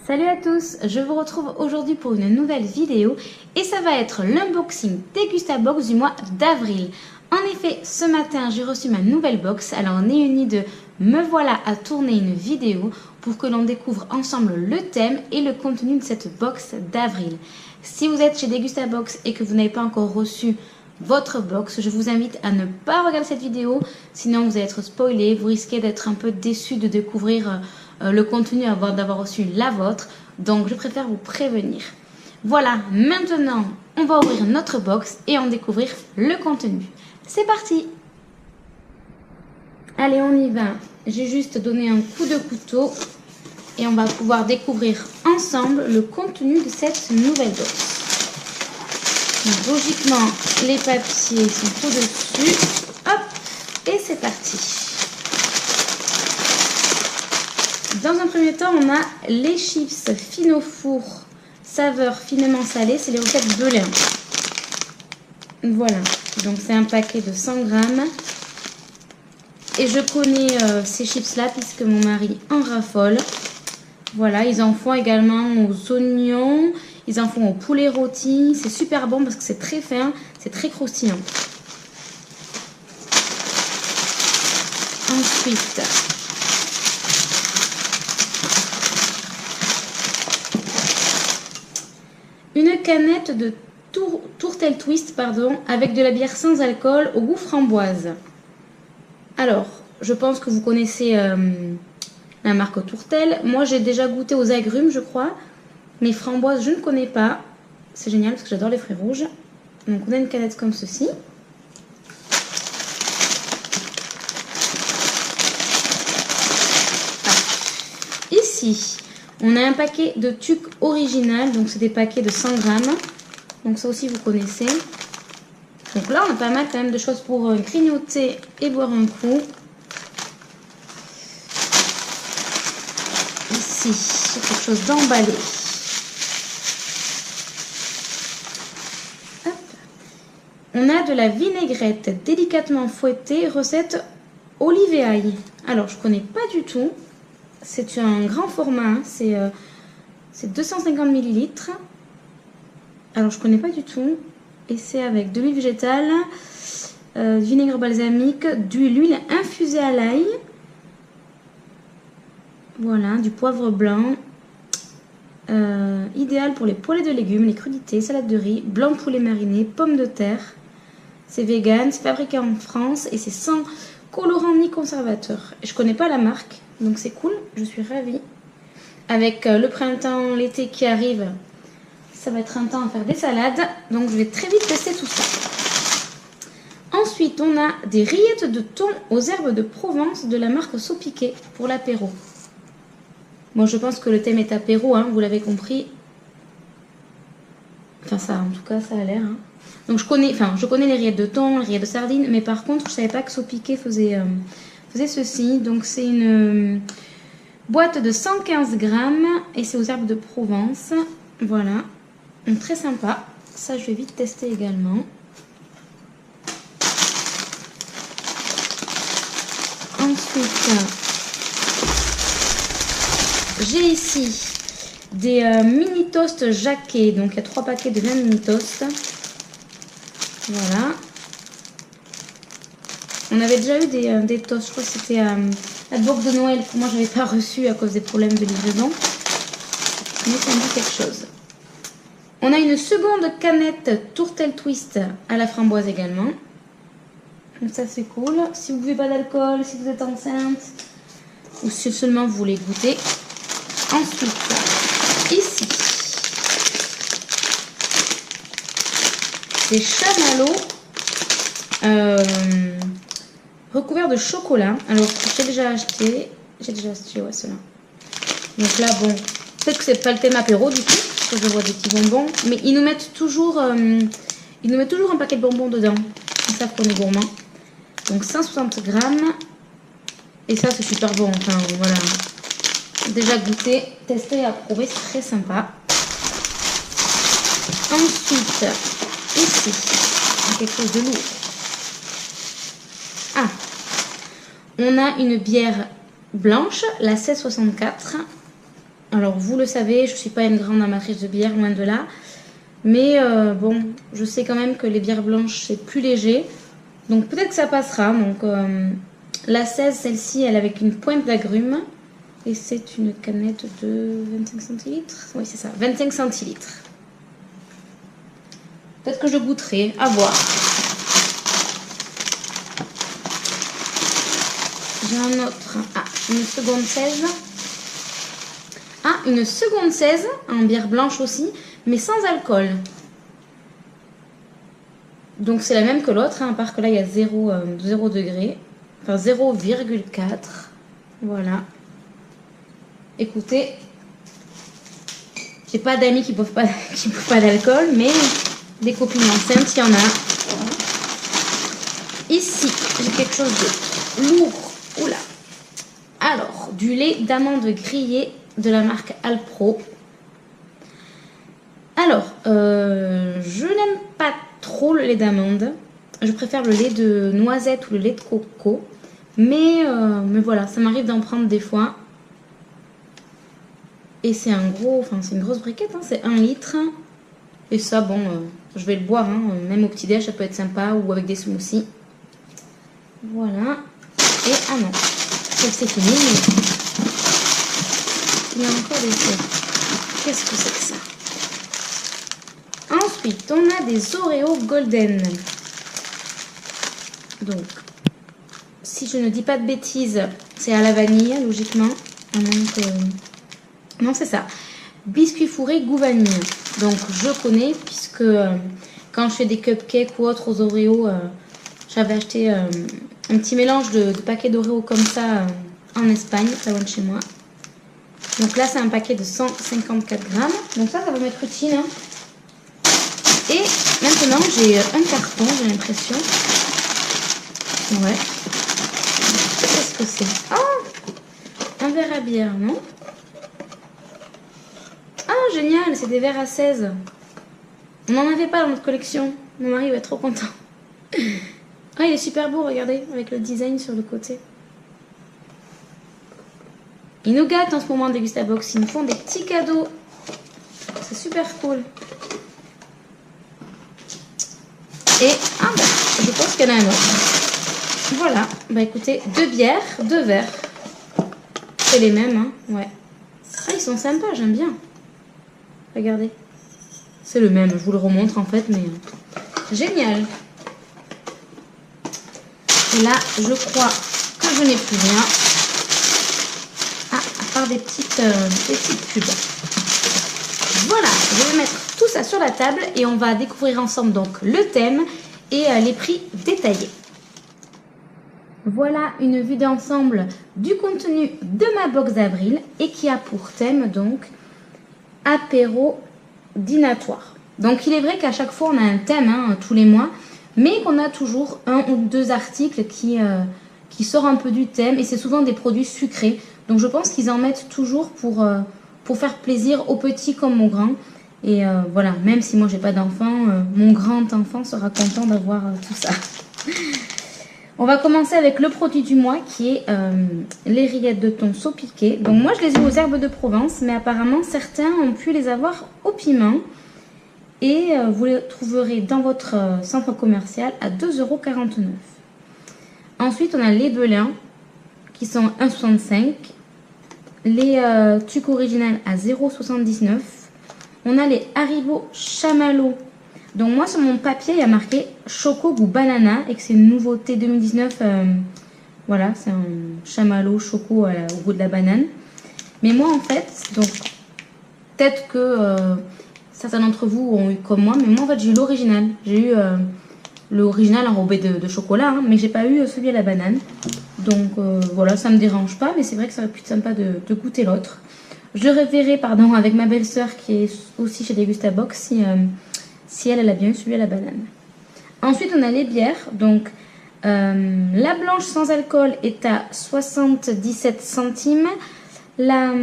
Salut à tous, je vous retrouve aujourd'hui pour une nouvelle vidéo et ça va être l'unboxing Degustabox du mois d'avril. En effet, ce matin j'ai reçu ma nouvelle box, alors on est unis de me voilà à tourner une vidéo pour que l'on découvre ensemble le thème et le contenu de cette box d'avril. Si vous êtes chez Degustabox et que vous n'avez pas encore reçu votre box, je vous invite à ne pas regarder cette vidéo, sinon vous allez être spoilé, vous risquez d'être un peu déçu de découvrir le contenu avant d'avoir reçu la vôtre, donc je préfère vous prévenir. Voilà, maintenant on va ouvrir notre box et en découvrir le contenu. C'est parti! Allez, on y va. J'ai juste donné un coup de couteau et on va pouvoir découvrir ensemble le contenu de cette nouvelle box. Donc, logiquement, les papiers sont au-dessus. Hop, et c'est parti. Dans un premier temps, on a les chips fines au four, saveur finement salée. C'est les recettes Belin. Voilà, donc c'est un paquet de 100 grammes. Et je connais ces chips-là puisque mon mari en raffole. Voilà, ils en font également aux oignons. Ils en font au poulet rôti. C'est super bon parce que c'est très fin, c'est très croustillant. Ensuite, une canette de tourtel twist, avec de la bière sans alcool au goût framboise. Alors, je pense que vous connaissez la marque Tourtel. Moi, j'ai déjà goûté aux agrumes, je crois. Mais framboise, je ne connais pas. C'est génial parce que j'adore les fruits rouges. Donc, on a une canette comme ceci. Ah. Ici, on a un paquet de tuc original. Donc, c'est des paquets de 100 grammes. Donc, ça aussi, vous connaissez. Donc là, on a pas mal quand même de choses pour grignoter et boire un coup. Ici, c'est quelque chose d'emballé. Hop. On a de la vinaigrette délicatement fouettée, recette olive et ail. Alors, je connais pas du tout. C'est un grand format, c'est 250 ml. Alors, je connais pas du tout. Et c'est avec de l'huile végétale, vinaigre balsamique, de l'huile infusée à l'ail. Voilà, du poivre blanc. Idéal pour les poêlées de légumes, les crudités, salade de riz, blanc de poulet mariné, pommes de terre. C'est vegan, c'est fabriqué en France et c'est sans colorant ni conservateur. Je connais pas la marque, donc c'est cool, je suis ravie. Avec le printemps, l'été qui arrive, ça va être un temps à faire des salades, donc je vais très vite tester tout ça. Ensuite, on a des rillettes de thon aux herbes de Provence de la marque Saupiquet pour l'apéro. Bon, je pense que le thème est apéro, hein, vous l'avez compris. Enfin, ça, en tout cas, ça a l'air. Hein. Donc, je connais les rillettes de thon, les rillettes de sardines, mais par contre, je ne savais pas que Saupiquet faisait ceci. Donc, c'est une boîte de 115 grammes et c'est aux herbes de Provence. Voilà. Donc, très sympa. Ça, je vais vite tester également. Ensuite, j'ai ici des mini toasts Jacquet. Donc, il y a 3 paquets de 20 mini toasts. Voilà. On avait déjà eu des toasts. Je crois que c'était à la box de Noël. Moi, je n'avais pas reçu à cause des problèmes de livraison. Mais ça me dit quelque chose. On a une seconde canette Tourtel Twist à la framboise également. Donc ça c'est cool. Si vous ne buvez pas d'alcool, si vous êtes enceinte ou si seulement vous voulez goûter. Ensuite, ici, des chamallows recouverts de chocolat. Alors j'ai déjà acheté ouais, ceux-là. Donc là bon, peut-être que c'est pas le thème apéro du coup. Je vois des petits bonbons, mais ils nous mettent toujours un paquet de bonbons dedans. Ils savent qu'on est gourmand. Donc 160 grammes. Et ça c'est super bon. Enfin voilà. Déjà goûté, testé et approuvé, c'est très sympa. Ensuite, ici, quelque chose de lourd. Ah, on a une bière blanche, la 1664. Alors vous le savez, je ne suis pas une grande amatrice de bière, loin de là. Mais bon, je sais quand même que les bières blanches, c'est plus léger. Donc peut-être que ça passera. Donc la 16, celle-ci, elle est avec une pointe d'agrumes. Et c'est une canette de 25 centilitres. Oui, c'est ça, 25 centilitres. Peut-être que je goûterai, à voir. J'ai un autre. Ah, une seconde 16. Ah, une seconde 16 en bière blanche aussi, mais sans alcool. Donc c'est la même que l'autre, hein, à part que là il y a 0 degré. Enfin 0,4. Voilà. Écoutez, j'ai pas d'amis qui boivent pas d'alcool, mais des copines enceintes, il y en a. Ici, j'ai quelque chose de lourd. Oula. Alors, du lait d'amande grillé de la marque Alpro. Alors, je n'aime pas trop le lait d'amande. Je préfère le lait de noisette ou le lait de coco. Mais voilà, ça m'arrive d'en prendre des fois. Et c'est c'est une grosse briquette, hein, c'est 1 litre. Et ça, bon, je vais le boire, hein, même au petit-déj, ça peut être sympa, ou avec des smoothies. Voilà. Et, ah non, c'est fini, mais il y a encore des choses. Qu'est-ce que c'est que ça? Ensuite, on a des Oreo Golden. Donc, si je ne dis pas de bêtises, c'est à la vanille, logiquement. Non, c'est ça. Biscuit fourré goût vanille. Donc, je connais, puisque quand je fais des cupcakes ou autres aux Oreos, j'avais acheté un petit mélange de paquets d'Oreo comme ça en Espagne, pas loin de chez moi. Donc là, c'est un paquet de 154 grammes. Donc ça va m'être utile. Hein. Et maintenant, j'ai un carton, j'ai l'impression. Ouais. Qu'est-ce que c'est? Oh, un verre à bière, non? Ah, génial, c'est des verres à 16. On n'en avait pas dans notre collection. Mon mari va être trop content. Ah, il est super beau, regardez, avec le design sur le côté. Ils nous gâtent en ce moment, Dégustabox. Ils nous font des petits cadeaux. C'est super cool. Et, ah bah, je pense qu'il y en a un autre. Voilà, bah écoutez, 2 bières, 2 verres. C'est les mêmes, hein, ouais. Ah, ils sont sympas, j'aime bien. Regardez. C'est le même, je vous le remontre en fait, mais génial. Et là, je crois que je n'ai plus rien. Ah, à part des petites pubs. Voilà, je vais mettre tout ça sur la table et on va découvrir ensemble donc le thème et les prix détaillés. Voilà une vue d'ensemble du contenu de ma box d'avril et qui a pour thème donc apéro dînatoire. Donc il est vrai qu'à chaque fois on a un thème hein, tous les mois, mais qu'on a toujours 1 ou 2 articles qui sortent un peu du thème et c'est souvent des produits sucrés. Donc je pense qu'ils en mettent toujours pour faire plaisir aux petits comme aux grands. Et voilà, même si moi j'ai pas d'enfant, mon grand enfant sera content d'avoir tout ça. On va commencer avec le produit du mois qui est les rillettes de thon saupiquées. Donc moi je les ai aux herbes de Provence, mais apparemment certains ont pu les avoir au piment. Et vous les trouverez dans votre centre commercial à 2,49 €. Ensuite on a les Belin qui sont 1,65 €. Les tucs originales à 0,79 €. On a les Haribo Chamallow. Donc moi sur mon papier il y a marqué Choco goût banana et que c'est une nouveauté 2019. Voilà, c'est un chamallow choco au goût de la banane. Mais moi en fait, donc peut-être que certains d'entre vous ont eu comme moi, mais moi en fait j'ai eu l'original. J'ai eu l'original enrobé de chocolat, hein, mais j'ai pas eu celui à la banane. Donc voilà, ça me dérange pas, mais c'est vrai que ça aurait pu être sympa de goûter l'autre. Je reverrai pardon avec ma belle-sœur qui est aussi chez Dégustabox si elle a bien eu celui à la banane. Ensuite on a les bières. Donc la blanche sans alcool est à 77 centimes. La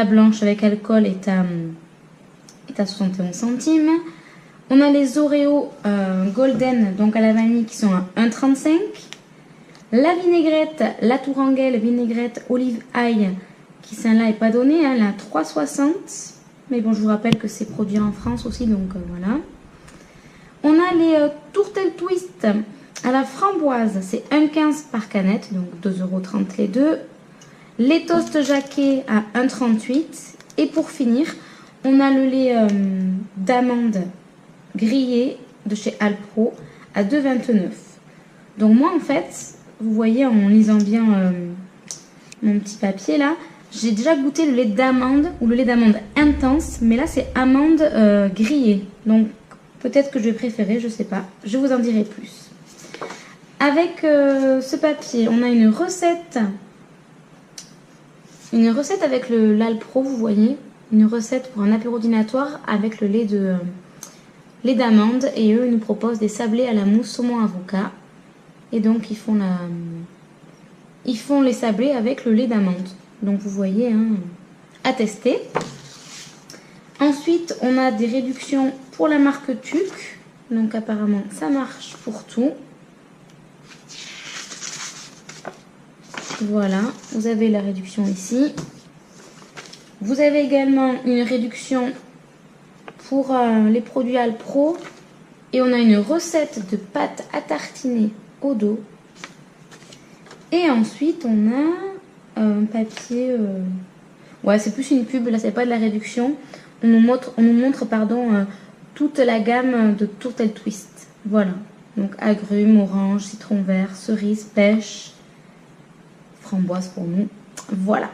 blanche avec alcool est à 71 centimes. On a les Oreo Golden, donc à la vanille, qui sont à 1,35 €. La vinaigrette, la Tourangelle vinaigrette olive ail, qui celle-là n'est pas donnée, hein, elle est à 3,60. Mais bon, je vous rappelle que c'est produit en France aussi, donc voilà. On a les tourtelles twist à la framboise, c'est 1,15 par canette, donc 2,30 € les deux. Les toasts Jacquet à 1,38. Et pour finir, on a le lait d'amande grillé de chez Alpro à 2,29. Donc moi en fait, vous voyez en lisant bien mon petit papier là, j'ai déjà goûté le lait d'amande ou le lait d'amande intense, mais là c'est amande grillée. Donc peut-être que je vais préférer, je sais pas. Je vous en dirai plus. Avec ce papier, on a une recette avec l'Alpro, vous voyez. Une recette pour un apéro dînatoire avec le lait d'amande. Et eux, ils nous proposent des sablés à la mousse saumon avocat. Et donc, ils font les sablés avec le lait d'amande. Donc, vous voyez, hein, à tester. Ensuite, on a des réductions pour la marque TUC. Donc, apparemment, ça marche pour tout. Voilà, vous avez la réduction ici. Vous avez également une réduction pour les produits Alpro. Et on a une recette de pâte à tartiner au dos. Et ensuite, on a un papier... Ouais, c'est plus une pub, là, c'est pas de la réduction. On nous montre toute la gamme de tourtelles twist. Voilà. Donc, agrumes, orange, citron vert, cerise, pêche... framboise pour nous. Voilà.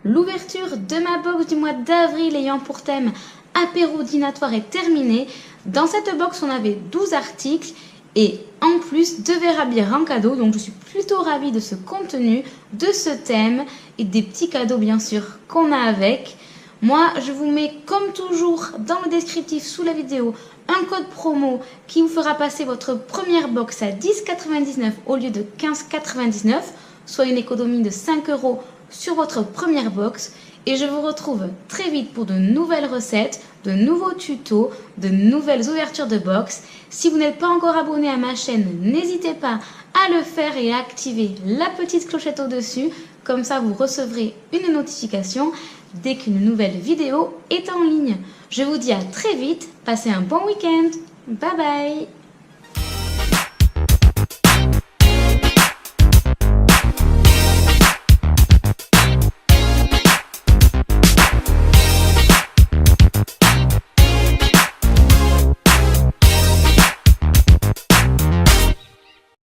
L'ouverture de ma box du mois d'avril ayant pour thème apéro dînatoire est terminée. Dans cette box, on avait 12 articles et en plus 2 verres à bière en cadeau. Donc je suis plutôt ravie de ce contenu, de ce thème et des petits cadeaux bien sûr qu'on a avec. Moi, je vous mets comme toujours dans le descriptif sous la vidéo un code promo qui vous fera passer votre première box à 10,99 € au lieu de 15,99 €, soit une économie de 5 € sur votre première box. Et je vous retrouve très vite pour de nouvelles recettes, de nouveaux tutos, de nouvelles ouvertures de box. Si vous n'êtes pas encore abonné à ma chaîne, n'hésitez pas à le faire et à activer la petite clochette au-dessus. Comme ça, vous recevrez une notification dès qu'une nouvelle vidéo est en ligne. Je vous dis à très vite, passez un bon week-end. Bye bye.